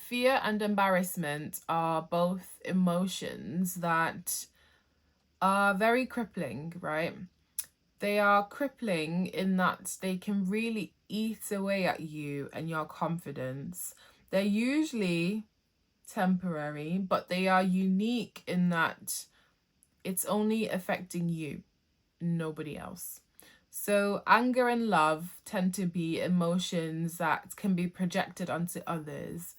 fear and embarrassment are both emotions that are very crippling, right? They are crippling in that they can really eat away at you and your confidence. They're usually temporary, but they are unique in that it's only affecting you, nobody else. So anger and love tend to be emotions that can be projected onto others.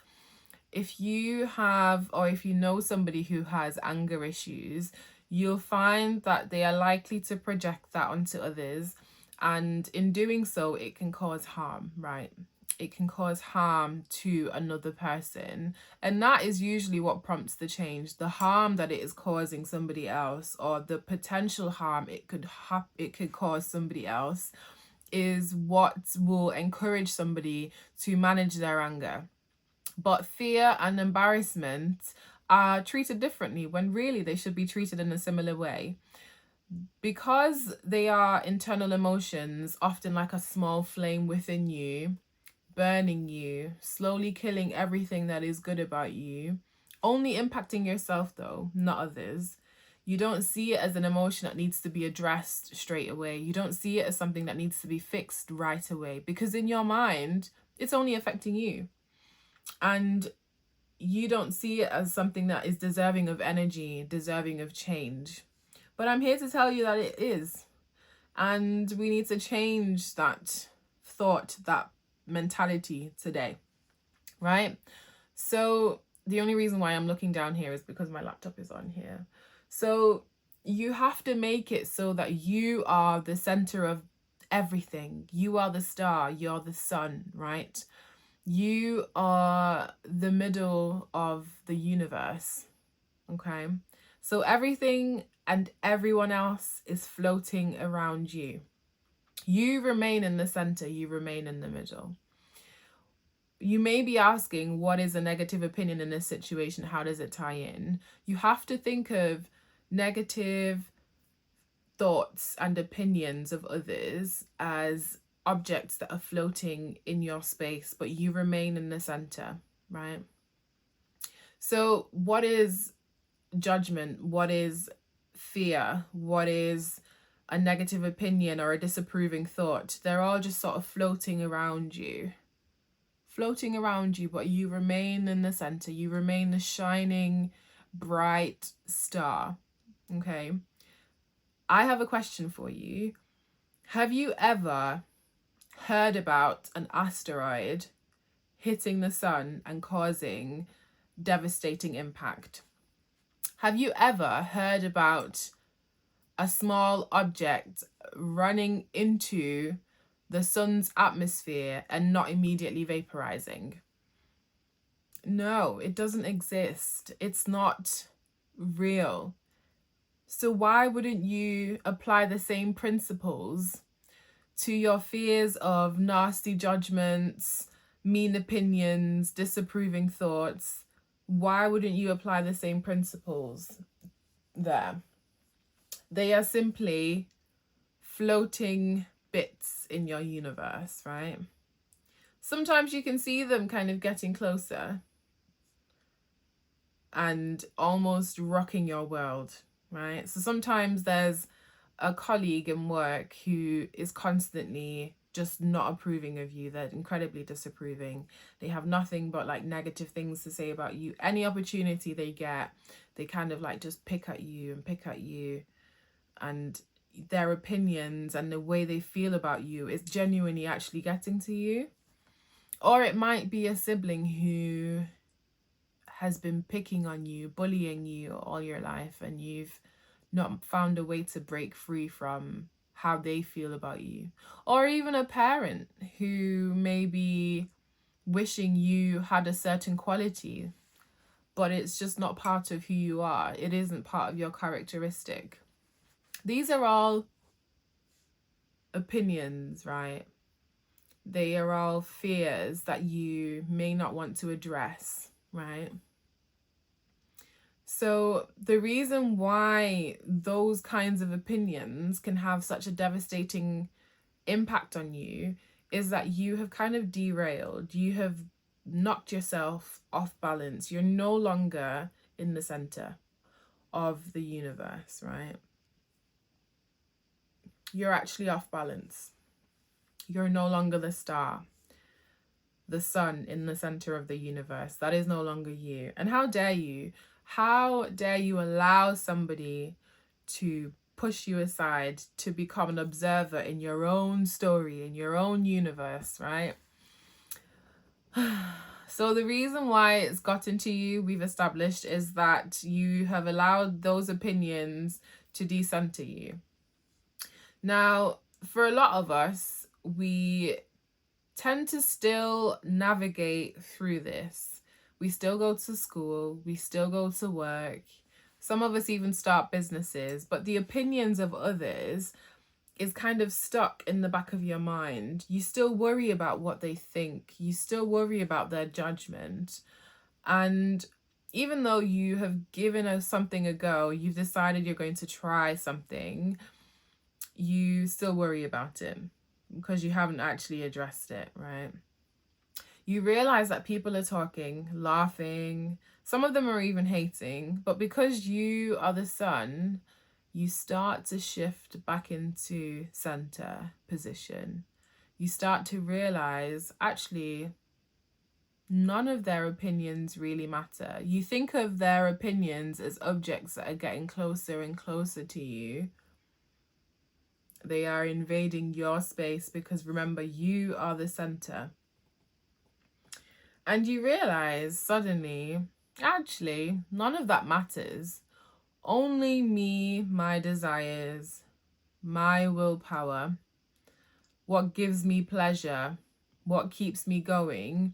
If you have, or if you know somebody who has anger issues, you'll find that they are likely to project that onto others. And in doing so, it can cause harm, right? It can cause harm to another person. And that is usually what prompts the change. The harm that it is causing somebody else, or the potential harm it could cause somebody else, is what will encourage somebody to manage their anger. But fear and embarrassment are treated differently when really they should be treated in a similar way. Because they are internal emotions, often like a small flame within you, burning you, slowly killing everything that is good about you, only impacting yourself though, not others. You don't see it as an emotion that needs to be addressed straight away. You don't see it as something that needs to be fixed right away, because in your mind, it's only affecting you. And you don't see it as something that is deserving of energy, deserving of change. But I'm here to tell you that it is. And we need to change that thought, that mentality today, right? So the only reason why I'm looking down here is because my laptop is on here. So you have to make it so that you are the center of everything. You are the star, you're the sun, right? You are the middle of the universe, okay? So everything and everyone else is floating around you. You remain in the center, you remain in the middle. You may be asking, what is a negative opinion in this situation? How does it tie in? You have to think of negative thoughts and opinions of others as objects that are floating in your space, but you remain in the center, right? So what is judgment? What is fear? What is a negative opinion or a disapproving thought? They're all just sort of floating around you, but you remain in the center. You remain the shining, bright star, okay? I have a question for you. Have you ever heard about an asteroid hitting the sun and causing devastating impact? Have you ever heard about a small object running into the sun's atmosphere and not immediately vaporizing? No, it doesn't exist. It's not real. So why wouldn't you apply the same principles to your fears of nasty judgments, mean opinions, disapproving thoughts? Why wouldn't you apply the same principles there? They are simply floating bits in your universe, right? Sometimes you can see them kind of getting closer and almost rocking your world, right? So sometimes there's a colleague in work who is constantly just not approving of you. They're incredibly disapproving. They have nothing but like negative things to say about you. Any opportunity they get, they kind of like just pick at you. And their opinions and the way they feel about you is genuinely actually getting to you. Or it might be a sibling who has been picking on you, bullying you all your life, and you've not found a way to break free from how they feel about you. Or even a parent who may be wishing you had a certain quality, but it's just not part of who you are. It isn't part of your characteristic. These are all opinions, right? They are all fears that you may not want to address, right? So the reason why those kinds of opinions can have such a devastating impact on you is that you have kind of derailed. You have knocked yourself off balance. You're no longer in the center of the universe, right? You're actually off balance. You're no longer the star, the sun in the center of the universe. That is no longer you. And how dare you? How dare you allow somebody to push you aside to become an observer in your own story, in your own universe, right? So the reason why it's gotten to you, we've established, is that you have allowed those opinions to decenter you. Now, for a lot of us, we tend to still navigate through this. We still go to school, we still go to work. Some of us even start businesses, but the opinions of others is kind of stuck in the back of your mind. You still worry about what they think. You still worry about their judgment. And even though you have given something a go, you've decided you're going to try something, you still worry about it because you haven't actually addressed it, right? You realize that people are talking, laughing, some of them are even hating, but because you are the sun, you start to shift back into center position. You start to realize, actually, none of their opinions really matter. You think of their opinions as objects that are getting closer and closer to you. They are invading your space because, remember, you are the center. And you realize suddenly, actually, none of that matters. Only me, my desires, my willpower, what gives me pleasure, what keeps me going,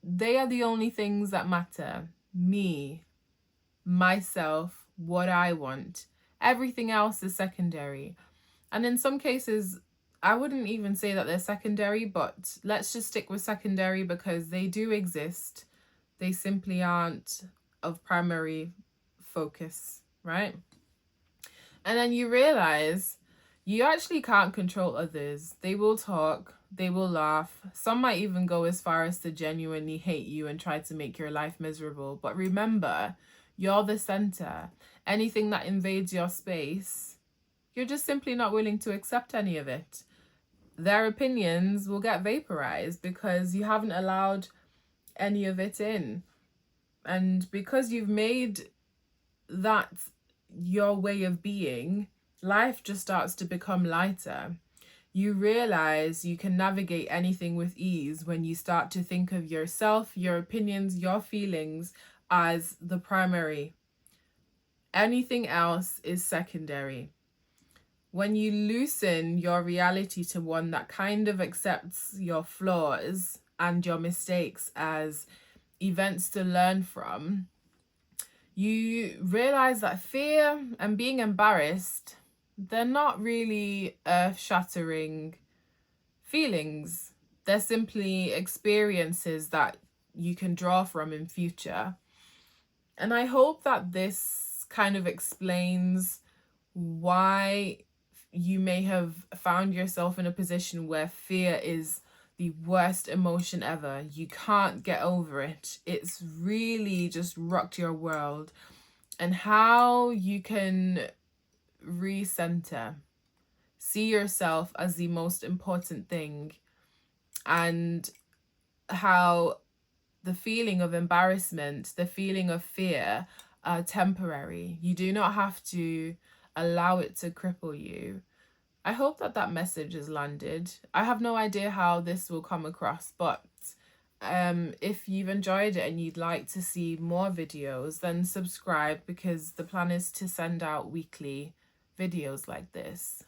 they are the only things that matter. Me, myself, what I want. Everything else is secondary. And in some cases, I wouldn't even say that they're secondary, but let's just stick with secondary because they do exist. They simply aren't of primary focus, right? And then you realize you actually can't control others. They will talk, they will laugh. Some might even go as far as to genuinely hate you and try to make your life miserable. But remember, you're the center. Anything that invades your space, you're just simply not willing to accept any of it. Their opinions will get vaporized because you haven't allowed any of it in. And because you've made that your way of being, life just starts to become lighter. You realize you can navigate anything with ease when you start to think of yourself, your opinions, your feelings as the primary. Anything else is secondary. When you loosen your reality to one that kind of accepts your flaws and your mistakes as events to learn from, you realize that fear and being embarrassed, they're not really earth-shattering feelings. They're simply experiences that you can draw from in future. And I hope that this kind of explains why you may have found yourself in a position where fear is the worst emotion ever. You can't get over it. It's really just rocked your world. And how you can recenter, see yourself as the most important thing, and how the feeling of embarrassment, the feeling of fear are temporary. You do not have to allow it to cripple you. I hope that that message has landed. I have no idea how this will come across, but if you've enjoyed it and you'd like to see more videos, then subscribe because the plan is to send out weekly videos like this.